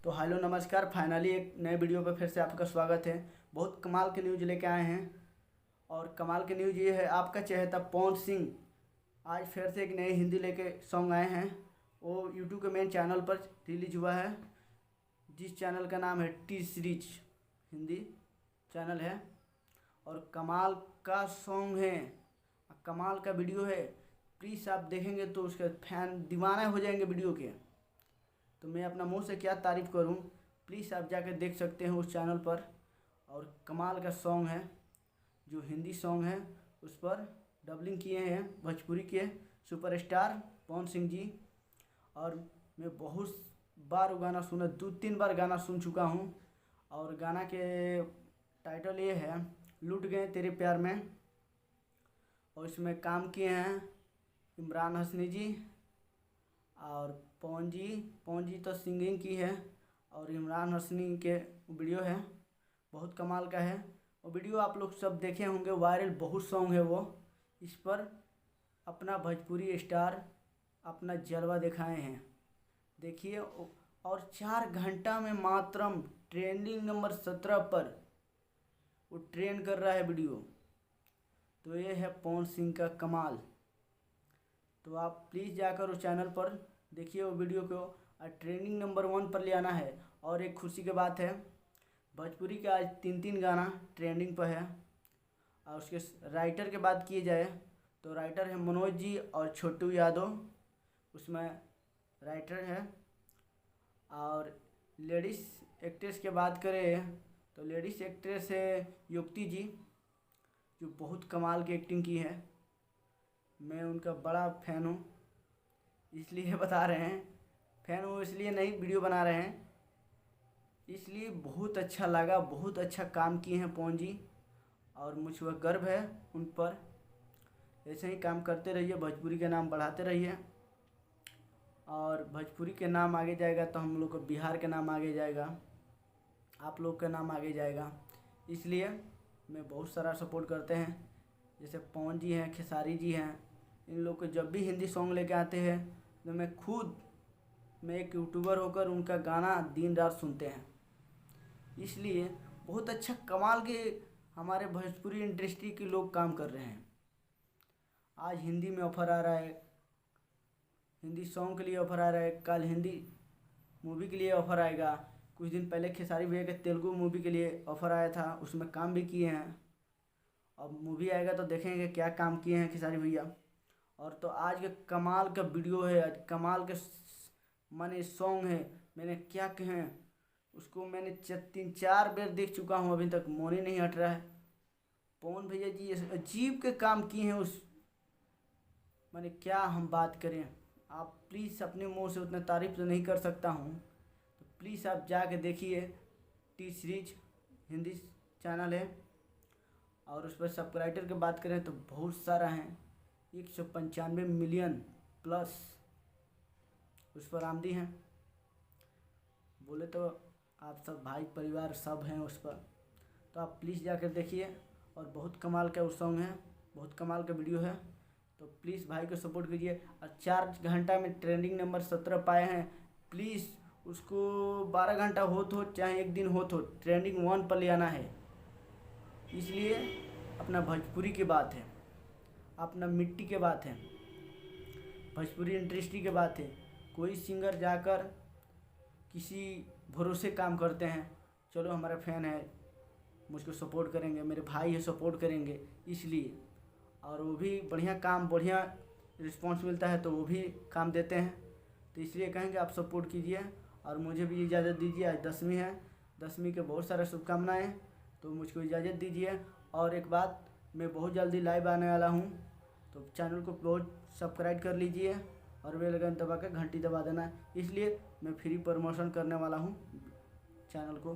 तो हेलो नमस्कार। फाइनली एक नए वीडियो पर फिर से आपका स्वागत है। बहुत कमाल के न्यूज़ लेके आए हैं और कमाल के न्यूज़ ये है, आपका चहेता पवन सिंह आज फिर से एक नए हिंदी लेके सॉन्ग आए हैं। वो यूट्यूब के मेन चैनल पर रिलीज हुआ है, जिस चैनल का नाम है टी सीरीज हिंदी चैनल है। और कमाल का सॉन्ग है, कमाल का वीडियो है। प्लीज़ आप देखेंगे तो उसके फैन दीवाना हो जाएंगे वीडियो के। तो मैं अपना मुंह से क्या तारीफ़ करूं, प्लीज़ आप जाकर देख सकते हैं उस चैनल पर। और कमाल का सॉन्ग है, जो हिंदी सॉन्ग है उस पर डबलिंग किए हैं भोजपुरी के सुपरस्टार पवन सिंह जी। और मैं बहुत बार वो गाना सुना, 2-3 बार गाना सुन चुका हूँ। और गाना के टाइटल ये है लूट गए तेरे प्यार में। और इसमें काम किए हैं इमरान हाशमी जी और पवन जी तो सिंगिंग की है। और इमरान हाशमी के वीडियो है, बहुत कमाल का है वो वीडियो। आप लोग सब देखे होंगे, वायरल बहुत सॉन्ग है वो। इस पर अपना भोजपुरी स्टार अपना जलवा दिखाए हैं, देखिए। और 4 घंटा में मात्रम ट्रेंडिंग नंबर 17 पर वो ट्रेंड कर रहा है वीडियो। तो ये है पवन सिंह का कमाल। तो आप प्लीज़ जाकर उस चैनल पर देखिए वो वीडियो को, और ट्रेंडिंग नंबर 1 पर ले आना है। और एक खुशी की बात है, भोजपुरी के आज 3 गाना ट्रेंडिंग पर है। और उसके राइटर की बात की जाए तो राइटर है मनोज जी और छोटू यादव, उसमें राइटर है। और लेडीज़ एक्ट्रेस की बात करें तो लेडीज़ एक्ट्रेस है युक्ति जी, जो बहुत कमाल की एक्टिंग की है। मैं उनका बड़ा फ़ैन हूँ, इसलिए बता रहे हैं। फ़ैन हूँ इसलिए नहीं, वीडियो बना रहे हैं इसलिए। बहुत अच्छा लगा, बहुत अच्छा काम किए हैं पवन जी, और मुझ पर गर्व है उन पर। ऐसे ही काम करते रहिए, भोजपुरी का नाम बढ़ाते रहिए। और भोजपुरी के नाम आगे जाएगा तो हम लोग को बिहार का नाम आगे जाएगा, आप लोग का नाम आगे जाएगा। इसलिए मैं बहुत सारा सपोर्ट करते हैं। जैसे पवन जी हैं, खेसारी जी हैं, इन लोग को जब भी हिंदी सॉन्ग लेके आते हैं तो मैं एक यूट्यूबर होकर उनका गाना दिन रात सुनते हैं। इसलिए बहुत अच्छा कमाल के हमारे भोजपुरी इंडस्ट्री के लोग काम कर रहे हैं। आज हिंदी में ऑफ़र आ रहा है, हिंदी सॉन्ग के लिए ऑफ़र आ रहा है, कल हिंदी मूवी के लिए ऑफ़र आएगा। कुछ दिन पहले खेसारी भैया के तेलुगु मूवी के लिए ऑफ़र आया था, उसमें काम भी किए हैं। अब मूवी आएगा तो देखेंगे क्या काम किए हैं खेसारी भैया। और तो आज के कमाल का वीडियो है, आज कमाल के माने सॉन्ग है। मैंने क्या कहें, उसको मैंने 3-4 बार देख चुका हूँ, अभी तक मन ही नहीं हट रहा है। पवन भैया जी अजीब के काम किए हैं उस, माने क्या हम बात करें। आप प्लीज़, अपने मुंह से उतना तारीफ़ तो नहीं कर सकता हूँ, तो प्लीज़ आप जाके देखिए। टी सीरीज हिंदी चैनल है। और उस पर सब्सक्राइबर की बात करें तो बहुत सारा है, 195 मिलियन प्लस उस पर आमदी हैं। बोले तो आप सब भाई परिवार सब हैं उस पर। तो आप प्लीज़ जाकर देखिए। और बहुत कमाल का वो सॉन्ग है, बहुत कमाल का वीडियो है। तो प्लीज़ भाई को सपोर्ट कीजिए। और 4 घंटा में ट्रेंडिंग नंबर 17 पाए हैं। प्लीज़ उसको 12 घंटा हो तो चाहे एक दिन हो तो ट्रेंडिंग 1 पर ले आना है। इसलिए अपना भोजपुरी की बात है, अपना मिट्टी के बात है, भोजपुरी इंडस्ट्री के बात है। कोई सिंगर जाकर किसी भरोसे काम करते हैं, चलो हमारा फ़ैन है मुझको सपोर्ट करेंगे, मेरे भाई है सपोर्ट करेंगे, इसलिए। और वो भी बढ़िया काम, बढ़िया रिस्पॉन्स मिलता है तो वो भी काम देते हैं। तो इसलिए कहेंगे आप सपोर्ट कीजिए। और मुझे भी इजाज़त दीजिए, आज 10वीं है, 10वीं के बहुत सारे शुभकामनाएँ। तो मुझको इजाज़त दीजिए। और एक बात, मैं बहुत जल्दी लाइव आने वाला हूँ, तो चैनल को बहुत सब्सक्राइब कर लीजिए और बेल आइकन दबा कर घंटी दबा देना। इसलिए मैं फ्री प्रमोशन करने वाला हूँ चैनल को।